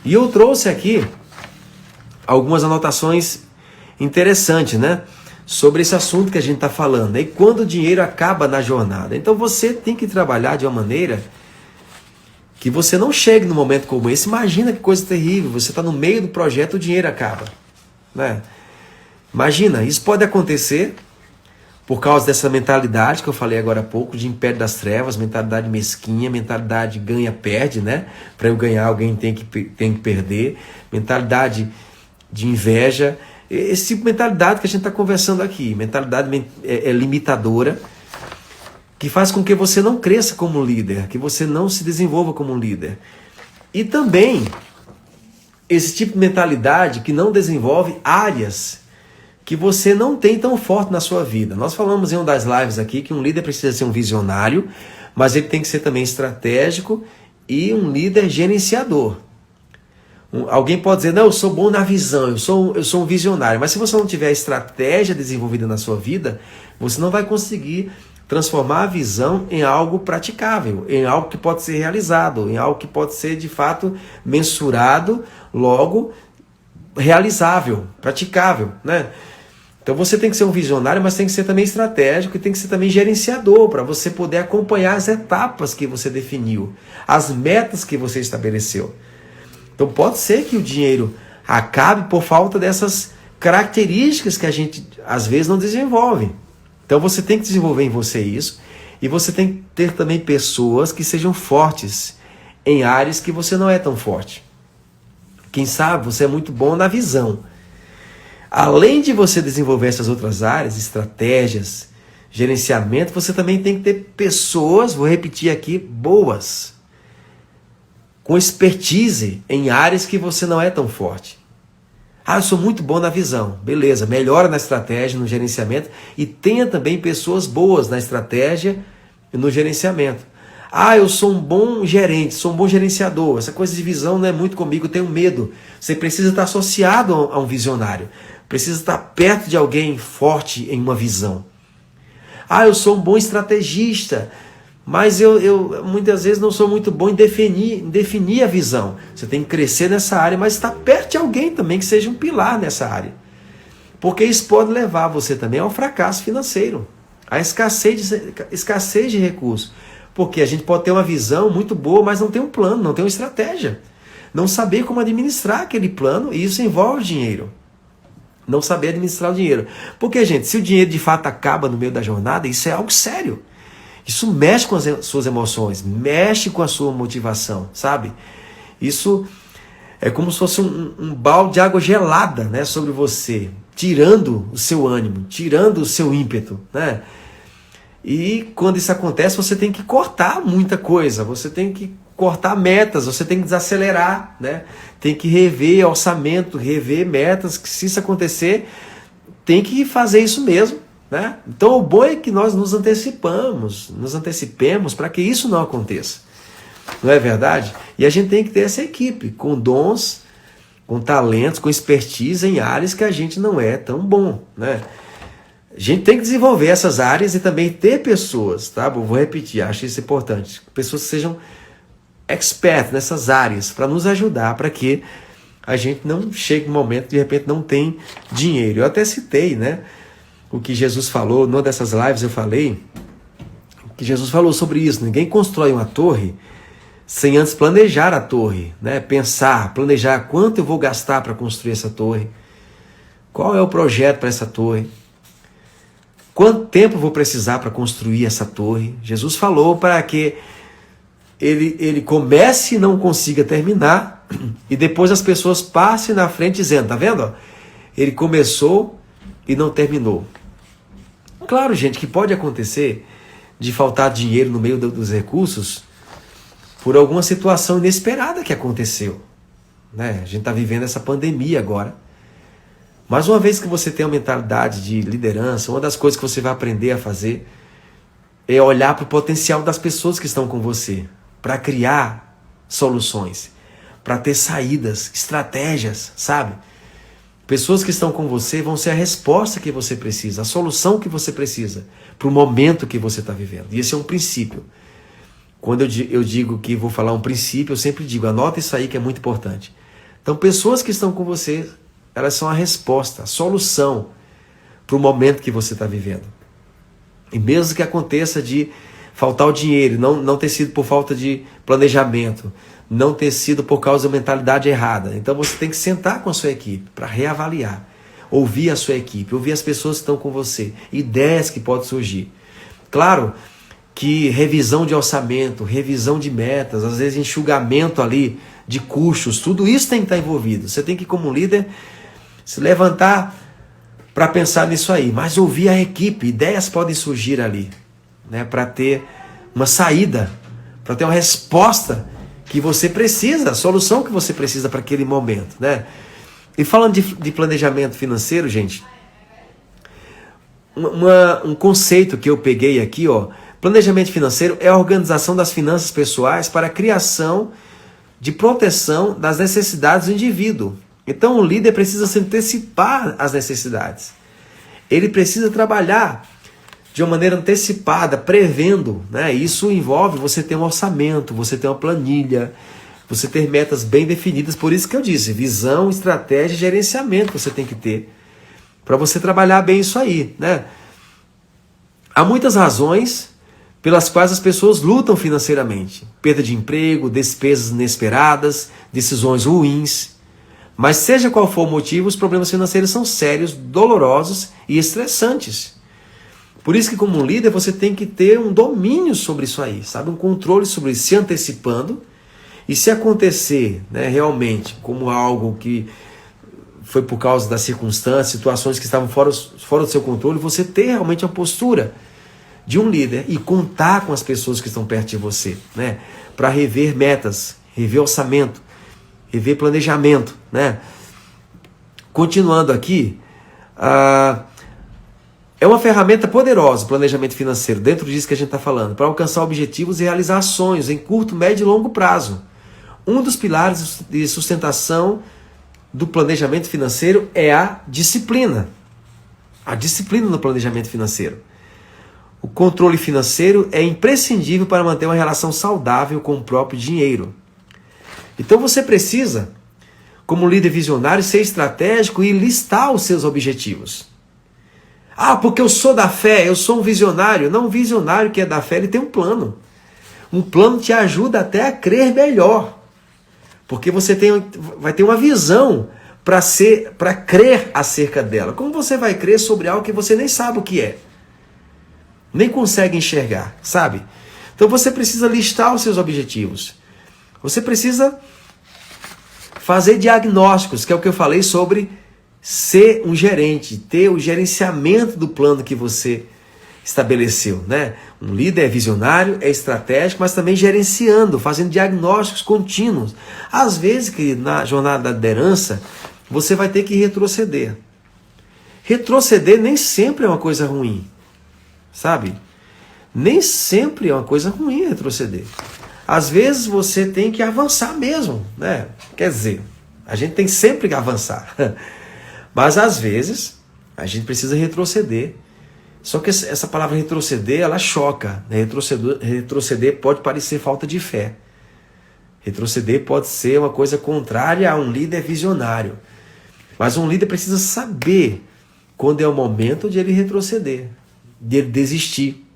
E eu trouxe aqui algumas anotações interessantes, né? Sobre esse assunto que a gente está falando. E quando o dinheiro acaba na jornada. Então você tem que trabalhar de uma maneira que você não chegue num momento como esse. Imagina que coisa terrível, você está no meio do projeto, o dinheiro acaba, né? Imagina, isso pode acontecer por causa dessa mentalidade que eu falei agora há pouco, de império das trevas, mentalidade mesquinha, mentalidade ganha-perde, né? Para eu ganhar, alguém tem que perder, mentalidade de inveja, esse tipo de mentalidade que a gente está conversando aqui, mentalidade limitadora, que faz com que você não cresça como líder, que você não se desenvolva como líder. E também esse tipo de mentalidade que não desenvolve áreas que você não tem tão forte na sua vida. Nós falamos em uma das lives aqui que um líder precisa ser um visionário, mas ele tem que ser também estratégico e um líder gerenciador. Alguém pode dizer, não, eu sou bom na visão, eu sou um visionário, mas se você não tiver a estratégia desenvolvida na sua vida, você não vai conseguir transformar a visão em algo praticável, em algo que pode ser realizado, em algo que pode ser de fato mensurado, logo realizável, praticável, né? Então você tem que ser um visionário, mas tem que ser também estratégico e tem que ser também gerenciador, para você poder acompanhar as etapas que você definiu, as metas que você estabeleceu. Então pode ser que o dinheiro acabe por falta dessas características que a gente às vezes não desenvolve. Então você tem que desenvolver em você isso, e você tem que ter também pessoas que sejam fortes em áreas que você não é tão forte. Quem sabe você é muito bom na visão. Além de você desenvolver essas outras áreas, estratégias, gerenciamento, você também tem que ter pessoas, vou repetir aqui, boas, com expertise em áreas que você não é tão forte. Ah, eu sou muito bom na visão. Beleza, melhora na estratégia, no gerenciamento, e tenha também pessoas boas na estratégia e no gerenciamento. Ah, eu sou um bom gerente, sou um bom gerenciador. Essa coisa de visão não é muito comigo, eu tenho medo. Você precisa estar associado a um visionário. Precisa estar perto de alguém forte em uma visão. Ah, eu sou um bom estrategista, mas eu muitas vezes não sou muito bom em definir a visão. Você tem que crescer nessa área, mas estar perto de alguém também que seja um pilar nessa área. Porque isso pode levar você também ao fracasso financeiro, à escassez de recursos. Porque a gente pode ter uma visão muito boa, mas não tem um plano, não tem uma estratégia. Não saber como administrar aquele plano, e isso envolve dinheiro. Não saber administrar o dinheiro. Porque, gente, se o dinheiro de fato acaba no meio da jornada, isso é algo sério. Isso mexe com as suas emoções, mexe com a sua motivação, sabe? Isso é como se fosse um balde de água gelada, né, sobre você, tirando o seu ânimo, tirando o seu ímpeto, né? E quando isso acontece, você tem que cortar muita coisa, você tem que cortar metas, você tem que desacelerar, né? Tem que rever orçamento, rever metas, que se isso acontecer, tem que fazer isso mesmo, né? Então o bom é que nós nos antecipemos para que isso não aconteça. Não é verdade? E a gente tem que ter essa equipe com dons, com talentos, com expertise em áreas que a gente não é tão bom, né? A gente tem que desenvolver essas áreas e também ter pessoas, tá? Eu vou repetir, acho isso importante. Pessoas que sejam experts nessas áreas para nos ajudar, para que a gente não chegue um momento de repente não tem dinheiro. Eu até citei, né, o que Jesus falou, numa dessas lives eu falei, que Jesus falou sobre isso. Ninguém constrói uma torre sem antes planejar a torre, né? Pensar, planejar quanto eu vou gastar para construir essa torre, qual é o projeto para essa torre, quanto tempo eu vou precisar para construir essa torre. Jesus falou para que ele comece e não consiga terminar, e depois as pessoas passem na frente dizendo, tá vendo? Ele começou e não terminou. Claro, gente, que pode acontecer de faltar dinheiro no meio dos recursos por alguma situação inesperada que aconteceu, né? A gente está vivendo essa pandemia agora. Mas uma vez que você tem uma mentalidade de liderança, uma das coisas que você vai aprender a fazer é olhar para o potencial das pessoas que estão com você, para criar soluções, para ter saídas, estratégias, sabe? Pessoas que estão com você vão ser a resposta que você precisa, a solução que você precisa para o momento que você está vivendo. E esse é um princípio. Quando eu digo que vou falar um princípio, eu sempre digo, anota isso aí que é muito importante. Então, pessoas que estão com você, elas são a resposta, a solução para o momento que você está vivendo. E mesmo que aconteça de faltar o dinheiro, não ter sido por falta de planejamento, não ter sido por causa da mentalidade errada. Então você tem que sentar com a sua equipe para reavaliar, ouvir a sua equipe, ouvir as pessoas que estão com você, ideias que podem surgir. Claro que revisão de orçamento, revisão de metas, às vezes enxugamento ali de custos, tudo isso tem que estar envolvido. Você tem que, como líder, se levantar para pensar nisso aí, mas ouvir a equipe, ideias podem surgir ali, né, para ter uma saída, para ter uma resposta que você precisa, a solução que você precisa para aquele momento, né? E falando de planejamento financeiro, gente, um conceito que eu peguei aqui, ó, planejamento financeiro é a organização das finanças pessoais para a criação de proteção das necessidades do indivíduo. Então o líder precisa se antecipar às necessidades. Ele precisa trabalhar de uma maneira antecipada, prevendo, né? Isso envolve você ter um orçamento, você ter uma planilha, você ter metas bem definidas. Por isso que eu disse, visão, estratégia e gerenciamento você tem que ter para você trabalhar bem isso aí, né? Há muitas razões pelas quais as pessoas lutam financeiramente. Perda de emprego, despesas inesperadas, decisões ruins. Mas seja qual for o motivo, os problemas financeiros são sérios, dolorosos e estressantes. Por isso que como líder você tem que ter um domínio sobre isso aí, sabe? Um controle sobre isso, se antecipando. E se acontecer, né, realmente como algo que foi por causa das circunstâncias, situações que estavam fora do seu controle, você ter realmente a postura de um líder e contar com as pessoas que estão perto de você, né? Para rever metas, rever orçamento, rever planejamento, né? Continuando aqui, é uma ferramenta poderosa o planejamento financeiro, dentro disso que a gente está falando, para alcançar objetivos e realizar sonhos em curto, médio e longo prazo. Um dos pilares de sustentação do planejamento financeiro é a disciplina. A disciplina no planejamento financeiro. O controle financeiro é imprescindível para manter uma relação saudável com o próprio dinheiro. Então você precisa, como líder visionário, ser estratégico e listar os seus objetivos. Ah, porque eu sou da fé, eu sou um visionário. Não, um visionário que é da fé, ele tem um plano. Um plano te ajuda até a crer melhor. Porque você vai ter uma visão para crer acerca dela. Como você vai crer sobre algo que você nem sabe o que é? nem consegue enxergar, sabe? Então você precisa listar os seus objetivos. Você precisa fazer diagnósticos, que é o que eu falei sobre ser um gerente, ter o gerenciamento do plano que você estabeleceu, né? Um líder é visionário, é estratégico, mas também gerenciando, fazendo diagnósticos contínuos. Às vezes, que na jornada da liderança, você vai ter que retroceder. Retroceder nem sempre é uma coisa ruim, sabe? Nem sempre é uma coisa ruim retroceder. Às vezes você tem que avançar mesmo, né? Quer dizer, a gente tem sempre que avançar. Mas às vezes a gente precisa retroceder. Só que essa palavra retroceder, ela choca, né? Retroceder pode parecer falta de fé. Retroceder pode ser uma coisa contrária a um líder visionário. Mas um líder precisa saber quando é o momento de ele retroceder, de ele desistir.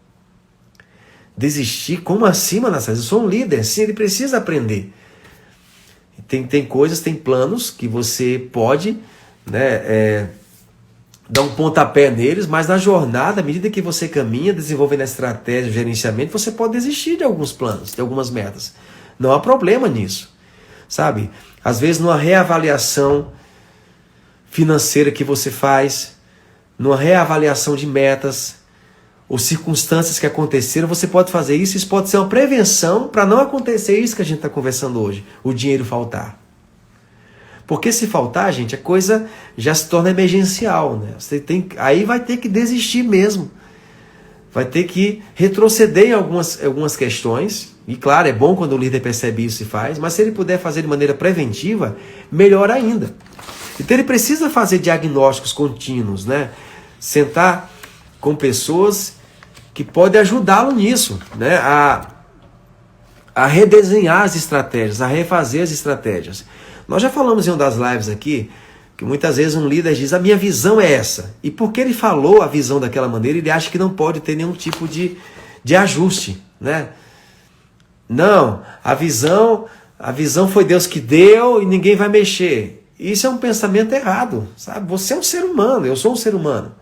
Desistir? Como assim, Manassés? Eu sou um líder. Sim, ele precisa aprender. Tem coisas, tem planos que você pode, né, dar um pontapé neles, mas na jornada, à medida que você caminha, desenvolvendo a estratégia, o gerenciamento, você pode desistir de alguns planos, de algumas metas. Não há problema nisso, sabe? Às vezes, numa reavaliação financeira que você faz, numa reavaliação de metas, ou circunstâncias que aconteceram, você pode fazer isso. Isso pode ser uma prevenção para não acontecer isso que a gente está conversando hoje, o dinheiro faltar. Porque se faltar, gente, a coisa já se torna emergencial, né? Aí vai ter que desistir mesmo. Vai ter que retroceder em algumas questões. E claro, é bom quando o líder percebe isso e faz, mas se ele puder fazer de maneira preventiva, melhor ainda. Então ele precisa fazer diagnósticos contínuos, né? Sentar com pessoas que podem ajudá-lo nisso, né? A redesenhar as estratégias, a refazer as estratégias. Nós já falamos em uma das lives aqui, que muitas vezes um líder diz, a minha visão é essa. E porque ele falou a visão daquela maneira, ele acha que não pode ter nenhum tipo de ajuste, né? Não, a visão foi Deus que deu e ninguém vai mexer. Isso é um pensamento errado, sabe? Você é um ser humano, eu sou um ser humano.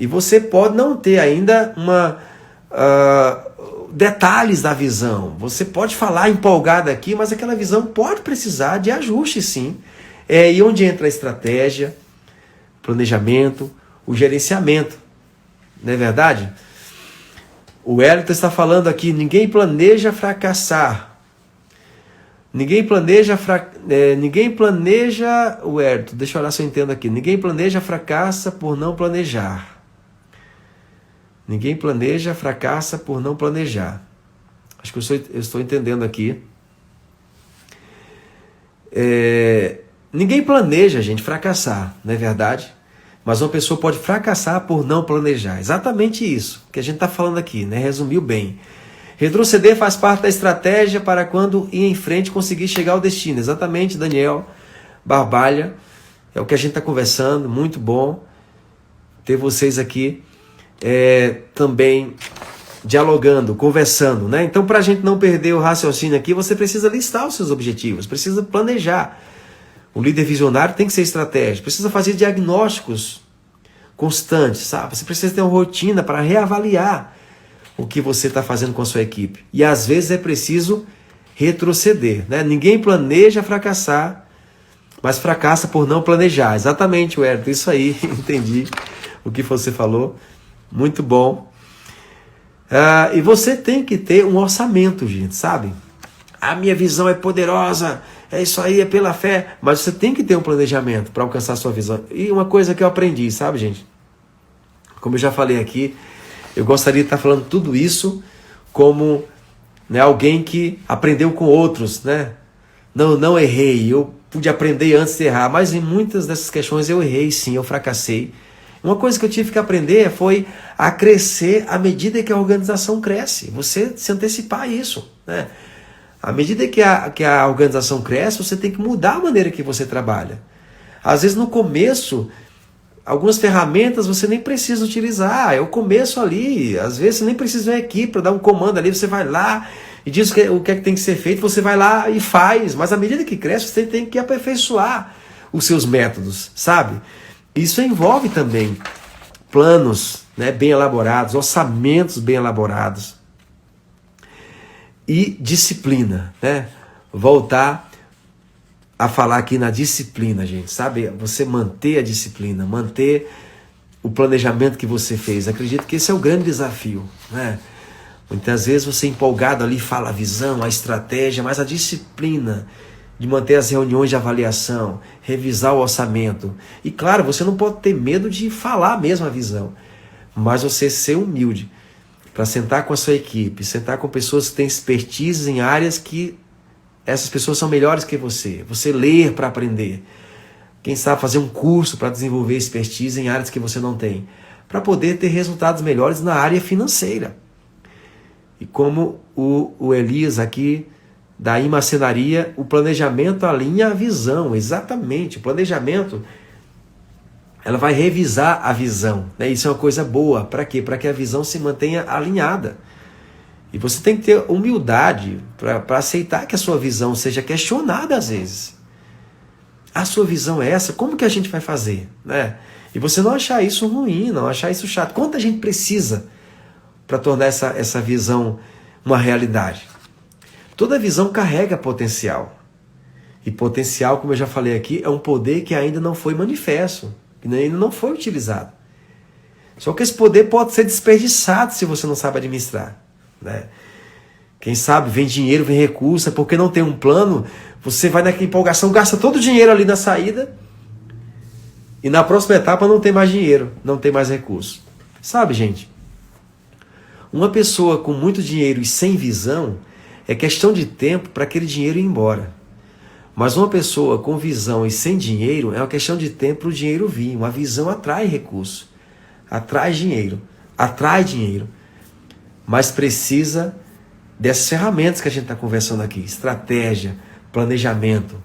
E você pode não ter ainda detalhes da visão. Você pode falar empolgado aqui, mas aquela visão pode precisar de ajuste, sim. E onde entra a estratégia, planejamento, o gerenciamento. Não é verdade? O Wellington está falando aqui, ninguém planeja fracassar. Ninguém planeja, o Wellington, deixa eu olhar se eu entendo aqui. Ninguém planeja, fracassa por não planejar. Ninguém planeja, fracassa por não planejar. Acho que eu estou entendendo aqui. Ninguém planeja, gente, fracassar, não é verdade? Mas uma pessoa pode fracassar por não planejar. Exatamente isso que a gente está falando aqui, né? Resumiu bem. Retroceder faz parte da estratégia para quando ir em frente conseguir chegar ao destino. Exatamente, Daniel Barbalha. É o que a gente está conversando. Muito bom ter vocês aqui também dialogando, conversando, né? Então, para a gente não perder o raciocínio aqui, você precisa listar os seus objetivos, precisa planejar. O líder visionário tem que ser estratégico, precisa fazer diagnósticos constantes, sabe? Você precisa ter uma rotina para reavaliar o que você está fazendo com a sua equipe. E às vezes é preciso retroceder, né? Ninguém planeja fracassar, mas fracassa por não planejar. Exatamente, Wellington, isso aí, entendi o que você falou. Muito bom. E você tem que ter um orçamento, gente, sabe? A minha visão é poderosa, é isso aí, é pela fé. Mas você tem que ter um planejamento para alcançar a sua visão. E uma coisa que eu aprendi, sabe, gente? Como eu já falei aqui, eu gostaria de estar falando tudo isso como, né, alguém que aprendeu com outros, né? Não errei, eu pude aprender antes de errar, mas em muitas dessas questões eu errei sim, eu fracassei. Uma coisa que eu tive que aprender foi a crescer à medida que a organização cresce. Você se antecipar a isso, né? À medida que a organização cresce, você tem que mudar a maneira que você trabalha. Às vezes no começo, algumas ferramentas você nem precisa utilizar. É o começo ali. Às vezes você nem precisa de uma equipe para dar um comando ali. Você vai lá e diz o que é que tem que ser feito. Você vai lá e faz. Mas à medida que cresce, você tem que aperfeiçoar os seus métodos, sabe? Isso envolve também planos, né, bem elaborados, orçamentos bem elaborados e disciplina, né? Voltar a falar aqui na disciplina, gente, sabe? Você manter a disciplina, manter o planejamento que você fez. Acredito que esse é o grande desafio, né? Muitas vezes você empolgado ali fala a visão, a estratégia, mas a disciplina de manter as reuniões de avaliação, revisar o orçamento. E claro, você não pode ter medo de falar mesmo a visão, mas você ser humilde para sentar com a sua equipe, sentar com pessoas que têm expertise em áreas que essas pessoas são melhores que você. Você ler para aprender. Quem sabe fazer um curso para desenvolver expertise em áreas que você não tem, para poder ter resultados melhores na área financeira. E como o Elias aqui da Imacenaria, o planejamento alinha a visão, exatamente. O planejamento, ela vai revisar a visão, né? Isso é uma coisa boa. Para quê? Para que a visão se mantenha alinhada. E você tem que ter humildade para aceitar que a sua visão seja questionada às vezes. A sua visão é essa? Como que a gente vai fazer? Né? E você não achar isso ruim, não achar isso chato. Quanta gente precisa para tornar essa visão uma realidade? Toda visão carrega potencial. E potencial, como eu já falei aqui, é um poder que ainda não foi manifesto, que ainda não foi utilizado. Só que esse poder pode ser desperdiçado se você não sabe administrar, né? Quem sabe vem dinheiro, vem recurso, é porque não tem um plano, você vai naquela empolgação, gasta todo o dinheiro ali na saída e na próxima etapa não tem mais dinheiro, não tem mais recurso. Sabe, gente? Uma pessoa com muito dinheiro e sem visão, é questão de tempo para aquele dinheiro ir embora. Mas uma pessoa com visão e sem dinheiro, é uma questão de tempo para o dinheiro vir. Uma visão atrai recurso, atrai dinheiro, mas precisa dessas ferramentas que a gente está conversando aqui. Estratégia, planejamento,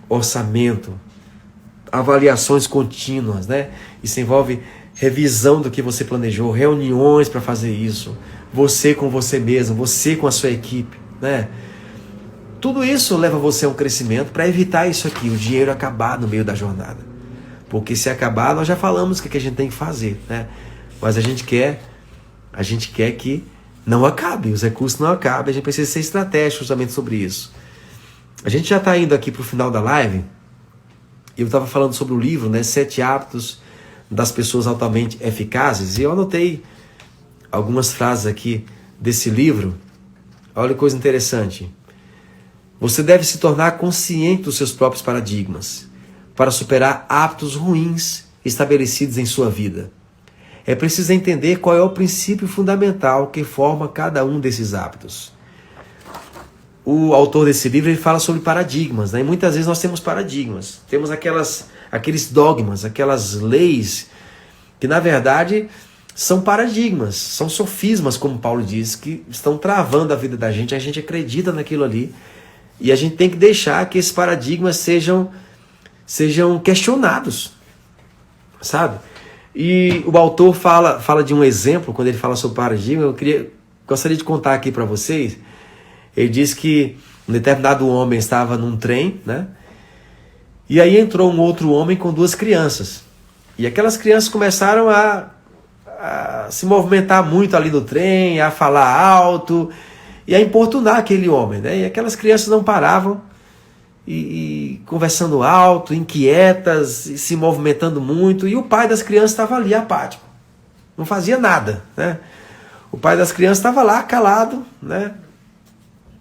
orçamento, avaliações contínuas, né? Isso envolve revisão do que você planejou, reuniões para fazer isso, você com você mesmo, você com a sua equipe, né? Tudo isso leva você a um crescimento para evitar isso aqui, o dinheiro acabar no meio da jornada. Porque se acabar, nós já falamos o que a gente tem que fazer, né? Mas a gente quer que não acabe, os recursos não acabem, a gente precisa ser estratégico justamente sobre isso. A gente já está indo aqui para o final da live, eu estava falando sobre o livro, né, 7 Hábitos das Pessoas Altamente Eficazes, e eu anotei algumas frases aqui desse livro. Olha que coisa interessante. Você deve se tornar consciente dos seus próprios paradigmas para superar hábitos ruins estabelecidos em sua vida. É preciso entender qual é o princípio fundamental que forma cada um desses hábitos. O autor desse livro ele fala sobre paradigmas, né? E muitas vezes nós temos paradigmas, temos aqueles dogmas, aquelas leis que na verdade são paradigmas, são sofismas, como Paulo diz, que estão travando a vida da gente. A gente acredita naquilo ali e a gente tem que deixar que esses paradigmas sejam questionados, sabe? E o autor fala de um exemplo, quando ele fala sobre paradigma, gostaria de contar aqui para vocês. Ele diz que um determinado homem estava num trem, né? E aí entrou um outro homem com 2 crianças. E aquelas crianças começaram a se movimentar muito ali no trem, a falar alto e a importunar aquele homem, né? E aquelas crianças não paravam e conversando alto, inquietas, e se movimentando muito, e o pai das crianças estava ali apático, não fazia nada, né? O pai das crianças estava lá calado, né?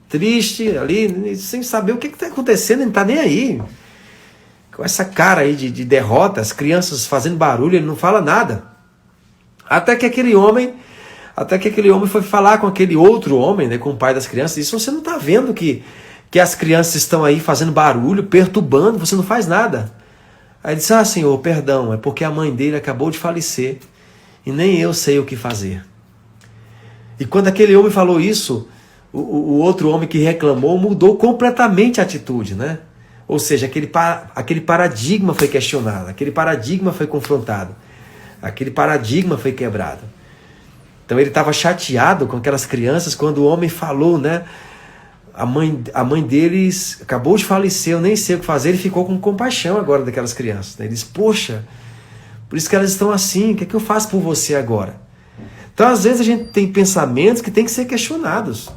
Triste ali, sem saber o que está acontecendo, ele não está nem aí, com essa cara aí de derrota, as crianças fazendo barulho, ele não fala nada, até que aquele homem foi falar com aquele outro homem, né, com o pai das crianças, e disse: você não está vendo que as crianças estão aí fazendo barulho, perturbando, você não faz nada? Aí ele disse: ah, senhor, perdão, é porque a mãe dele acabou de falecer e nem eu sei o que fazer. E quando aquele homem falou isso, o outro homem que reclamou mudou completamente a atitude, né? Ou seja, aquele paradigma foi questionado, aquele paradigma foi confrontado, aquele paradigma foi quebrado. Então ele estava chateado com aquelas crianças quando o homem falou, né? A mãe deles acabou de falecer, eu nem sei o que fazer. Ele ficou com compaixão agora daquelas crianças, né? Ele disse: poxa, Por isso que elas estão assim. O que é que eu faço por você agora? Então, às vezes, a gente tem pensamentos que tem que ser questionados.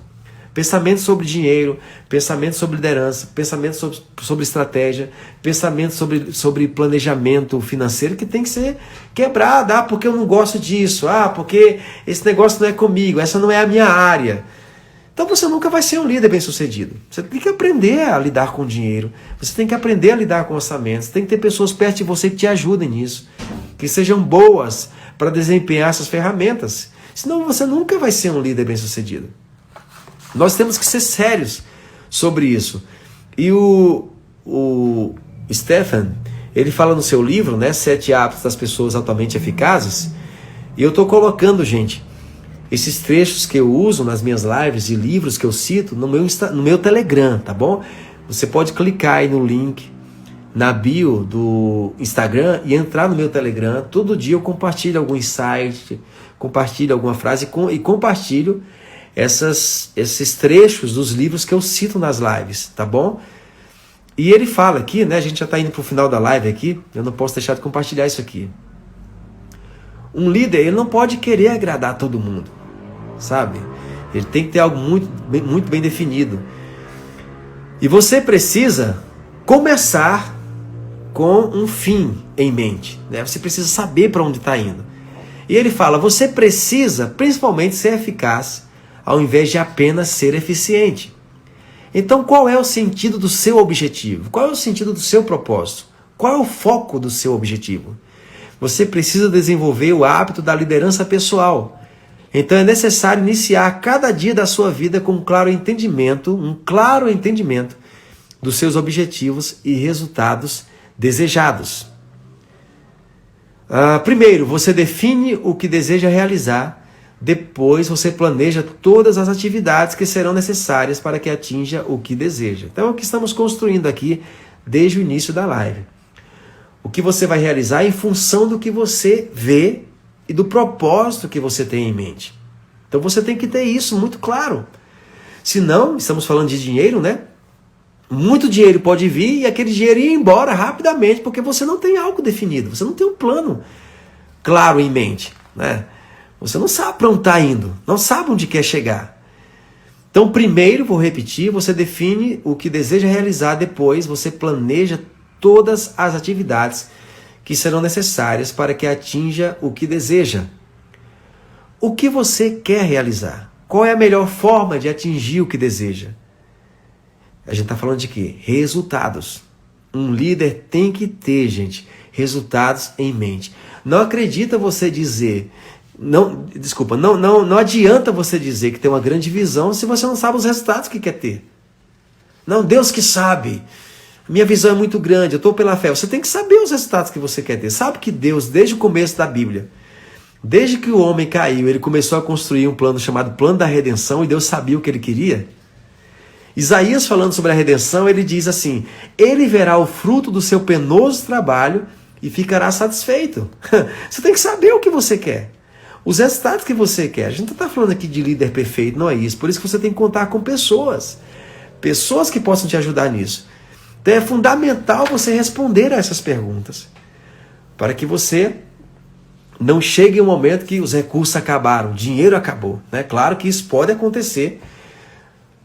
Pensamentos sobre dinheiro, pensamentos sobre liderança, pensamentos sobre estratégia, pensamentos sobre planejamento financeiro que tem que ser quebrado. Ah, porque eu não gosto disso. Ah, porque esse negócio não é comigo. Essa não é a minha área. Então você nunca vai ser um líder bem-sucedido. Você tem que aprender a lidar com dinheiro. Você tem que aprender a lidar com orçamentos. Tem que ter pessoas perto de você que te ajudem nisso. Que sejam boas para desempenhar essas ferramentas. Senão você nunca vai ser um líder bem-sucedido. Nós temos que ser sérios sobre isso. E o Stephan, ele fala no seu livro, né, 7 hábitos das pessoas altamente eficazes. E eu estou colocando, gente, esses trechos que eu uso nas minhas lives e livros que eu cito no meu Telegram, tá bom? Você pode clicar aí no link na bio do Instagram e entrar no meu Telegram. Todo dia eu compartilho algum insight, compartilho alguma frase e compartilho esses trechos dos livros que eu cito nas lives, tá bom? E ele fala aqui, né? A gente já está indo para o final da live aqui, eu não posso deixar de compartilhar isso aqui. Um líder, ele não pode querer agradar todo mundo, sabe? Ele tem que ter algo muito bem definido. E você precisa começar com um fim em mente, né? Você precisa saber para onde está indo. E ele fala, você precisa principalmente ser eficaz, ao invés de apenas ser eficiente. Então, qual é o sentido do seu objetivo? Qual é o sentido do seu propósito? Qual é o foco do seu objetivo? Você precisa desenvolver o hábito da liderança pessoal. Então, é necessário iniciar cada dia da sua vida com um claro entendimento dos seus objetivos e resultados desejados. Primeiro, você define o que deseja realizar. Depois você planeja todas as atividades que serão necessárias para que atinja o que deseja. Então é o que estamos construindo aqui desde o início da live. O que você vai realizar em função do que você vê e do propósito que você tem em mente. Então você tem que ter isso muito claro. Senão, estamos falando de dinheiro, né? Muito dinheiro pode vir e aquele dinheiro ir embora rapidamente porque você não tem algo definido, você não tem um plano claro em mente, né? Você não sabe para onde está indo, não sabe onde quer chegar. Então, primeiro, vou repetir, você define o que deseja realizar, depois você planeja todas as atividades que serão necessárias para que atinja o que deseja. O que você quer realizar? Qual é a melhor forma de atingir o que deseja? A gente está falando de quê? Resultados. Um líder tem que ter, gente, resultados em mente. Não acredita você dizer... Não adianta você dizer que tem uma grande visão se você não sabe os resultados que quer ter. Não, Deus que sabe. Minha visão é muito grande, eu estou pela fé. Você tem que saber os resultados que você quer ter. Sabe que Deus, desde o começo da Bíblia, desde que o homem caiu, ele começou a construir um plano chamado Plano da Redenção e Deus sabia o que ele queria? Isaías, falando sobre a redenção, ele diz assim, ele verá o fruto do seu penoso trabalho e ficará satisfeito. Você tem que saber o que você quer. Os resultados que você quer. A gente não está falando aqui de líder perfeito, não é isso. Por isso que você tem que contar com pessoas. Pessoas que possam te ajudar nisso. Então é fundamental você responder a essas perguntas. Para que você não chegue um momento que os recursos acabaram, o dinheiro acabou, né? Claro que isso pode acontecer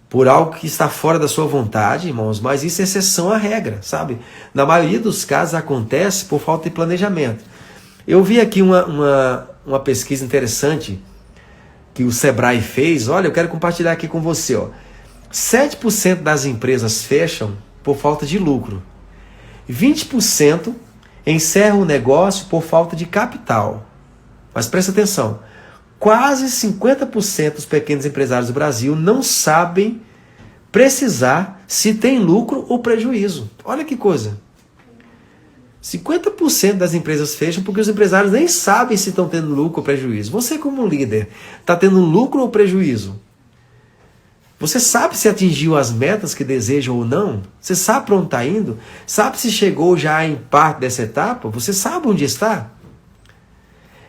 por algo que está fora da sua vontade, irmãos, mas isso é exceção à regra, sabe? Na maioria dos casos acontece por falta de planejamento. Eu vi aqui uma pesquisa interessante que o Sebrae fez. Olha, eu quero compartilhar aqui com você. 7% das empresas fecham por falta de lucro. 20% encerram o negócio por falta de capital. Mas presta atenção, quase 50% dos pequenos empresários do Brasil não sabem precisar se tem lucro ou prejuízo. Olha que coisa. 50% das empresas fecham porque os empresários nem sabem se estão tendo lucro ou prejuízo. Você, como líder, está tendo lucro ou prejuízo? Você sabe se atingiu as metas que deseja ou não? Você sabe para onde está indo? Sabe se chegou já em parte dessa etapa? Você sabe onde está?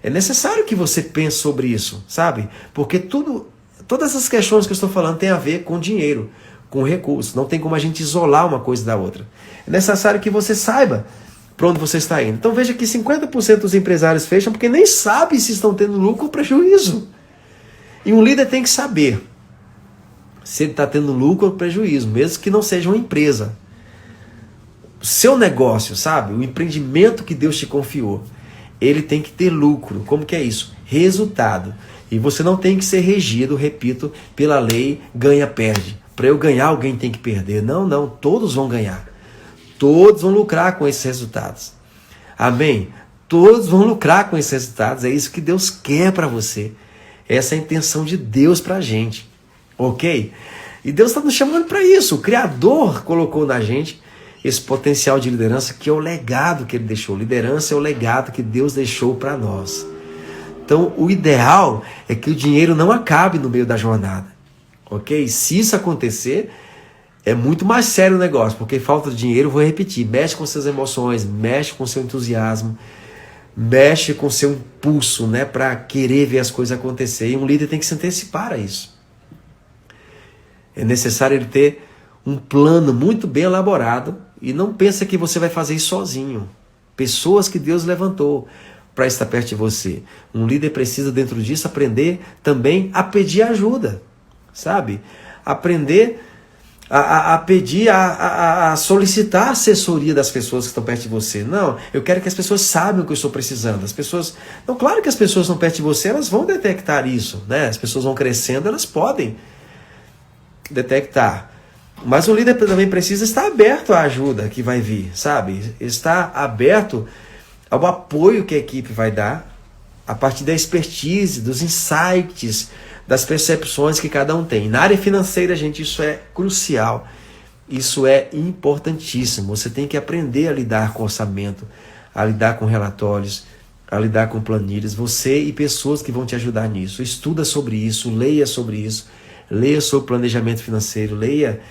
É necessário que você pense sobre isso, sabe? Porque todas essas questões que eu estou falando têm a ver com dinheiro, com recursos. Não tem como a gente isolar uma coisa da outra. É necessário que você saiba para onde você está indo. Então veja que 50% dos empresários fecham porque nem sabem se estão tendo lucro ou prejuízo. E um líder tem que saber se ele está tendo lucro ou prejuízo, mesmo que não seja uma empresa. O seu negócio, sabe? O empreendimento que Deus te confiou, ele tem que ter lucro. Como que é isso? Resultado. E você não tem que ser regido, repito, pela lei ganha-perde. Para eu ganhar, alguém tem que perder. Não, não. Todos vão ganhar. Todos vão lucrar com esses resultados. Amém? Todos vão lucrar com esses resultados. É isso que Deus quer para você. Essa é a intenção de Deus para a gente. Ok? E Deus está nos chamando para isso. O Criador colocou na gente esse potencial de liderança, que é o legado que Ele deixou. Liderança é o legado que Deus deixou para nós. Então, o ideal é que o dinheiro não acabe no meio da jornada. Ok? Se isso acontecer, é muito mais sério o negócio, porque falta de dinheiro, vou repetir, mexe com suas emoções, mexe com seu entusiasmo, mexe com seu impulso, né, para querer ver as coisas acontecer. E um líder tem que se antecipar a isso. É necessário ele ter um plano muito bem elaborado e não pensa que você vai fazer isso sozinho. Pessoas que Deus levantou para estar perto de você. Um líder precisa, dentro disso, aprender também a pedir ajuda, sabe? Aprender a pedir, a solicitar a assessoria das pessoas que estão perto de você. Não, eu quero que as pessoas saibam o que eu estou precisando. As pessoas, não, claro que as pessoas que estão perto de você, elas vão detectar isso, né? As pessoas vão crescendo, elas podem detectar. Mas o líder também precisa estar aberto à ajuda que vai vir, sabe? Estar aberto ao apoio que a equipe vai dar, a partir da expertise, dos insights, das percepções que cada um tem. Na área financeira, gente, isso é crucial. Isso é importantíssimo. Você tem que aprender a lidar com orçamento, a lidar com relatórios, a lidar com planilhas. Você e pessoas que vão te ajudar nisso. Estuda sobre isso, leia sobre isso. Leia sobre planejamento financeiro,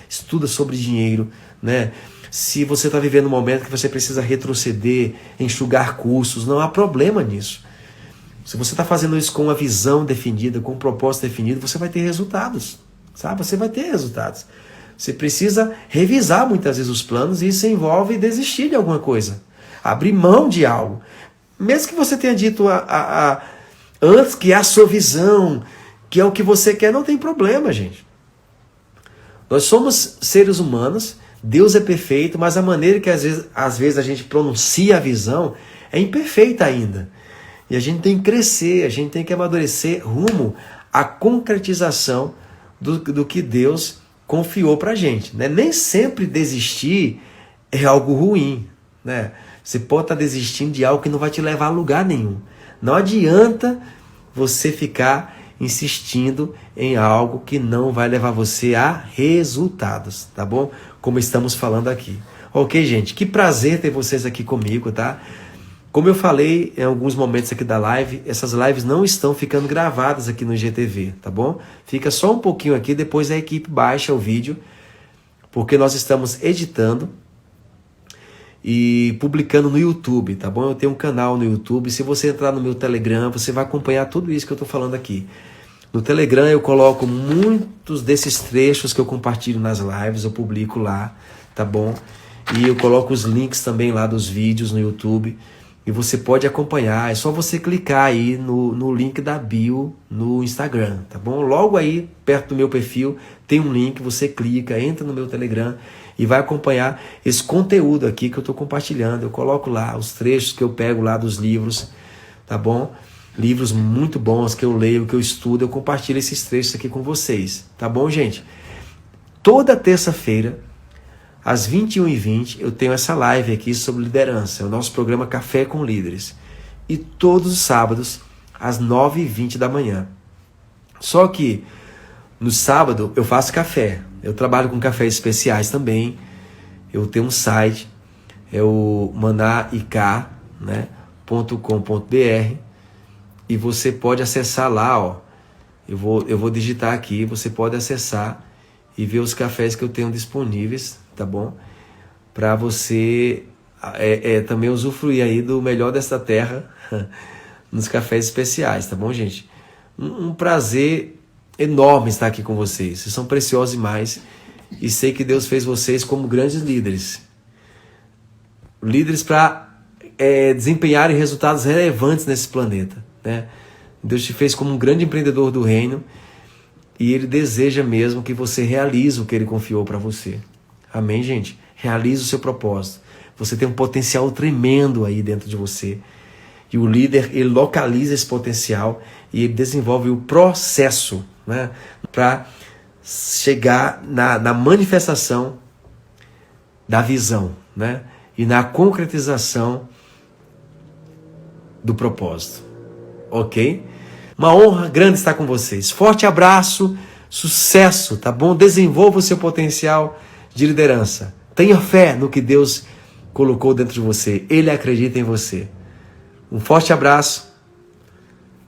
estuda sobre dinheiro, né? Se você está vivendo um momento que você precisa retroceder, enxugar custos, não há problema nisso. Se você está fazendo isso com uma visão definida, com um propósito definido, você vai ter resultados, sabe? Você vai ter resultados. Você precisa revisar muitas vezes os planos e isso envolve desistir de alguma coisa, abrir mão de algo. Mesmo que você tenha dito antes que é a sua visão, que é o que você quer, não tem problema, gente. Nós somos seres humanos, Deus é perfeito, mas a maneira que às vezes a gente pronuncia a visão é imperfeita ainda. E a gente tem que crescer, a gente tem que amadurecer rumo à concretização do que Deus confiou para a gente, né? Nem sempre desistir é algo ruim, né? Você pode estar desistindo de algo que não vai te levar a lugar nenhum. Não adianta você ficar insistindo em algo que não vai levar você a resultados, tá bom? Como estamos falando aqui. Ok, gente? Que prazer ter vocês aqui comigo, tá? Como eu falei em alguns momentos aqui da live, essas lives não estão ficando gravadas aqui no IGTV, tá bom? Fica só um pouquinho aqui, depois a equipe baixa o vídeo, porque nós estamos editando e publicando no YouTube, tá bom? Eu tenho um canal no YouTube, se você entrar no meu Telegram, você vai acompanhar tudo isso que eu estou falando aqui. No Telegram eu coloco muitos desses trechos que eu compartilho nas lives, eu publico lá, tá bom? E eu coloco os links também lá dos vídeos no YouTube, e você pode acompanhar, é só você clicar aí no link da bio no Instagram, tá bom? Logo aí, perto do meu perfil, tem um link, você clica, entra no meu Telegram e vai acompanhar esse conteúdo aqui que eu estou compartilhando. Eu coloco lá os trechos que eu pego lá dos livros, tá bom? Livros muito bons que eu leio, que eu estudo, eu compartilho esses trechos aqui com vocês, tá bom, gente? Toda terça-feira, às 21h20, eu tenho essa live aqui sobre liderança, é o nosso programa Café com Líderes. E todos os sábados, às 9h20 da manhã. Só que, no sábado, eu faço café. Eu trabalho com cafés especiais também. Eu tenho um site, é o manaic.com.br, e você pode acessar lá, ó. Eu vou digitar aqui, você pode acessar e ver os cafés que eu tenho disponíveis, tá bom? Para você também usufruir aí do melhor desta terra nos cafés especiais, tá bom, gente? Um prazer enorme estar aqui com vocês. Vocês são preciosos demais e sei que Deus fez vocês como grandes líderes. Líderes para desempenharem resultados relevantes nesse planeta, né? Deus te fez como um grande empreendedor do reino e Ele deseja mesmo que você realize o que Ele confiou para você. Amém, gente? Realize o seu propósito. Você tem um potencial tremendo aí dentro de você. E o líder, ele localiza esse potencial e ele desenvolve o processo, né, para chegar na manifestação da visão, né, e na concretização do propósito. Ok? Uma honra grande estar com vocês. Forte abraço, sucesso, tá bom? Desenvolva o seu potencial de liderança. Tenha fé no que Deus colocou dentro de você. Ele acredita em você. Um forte abraço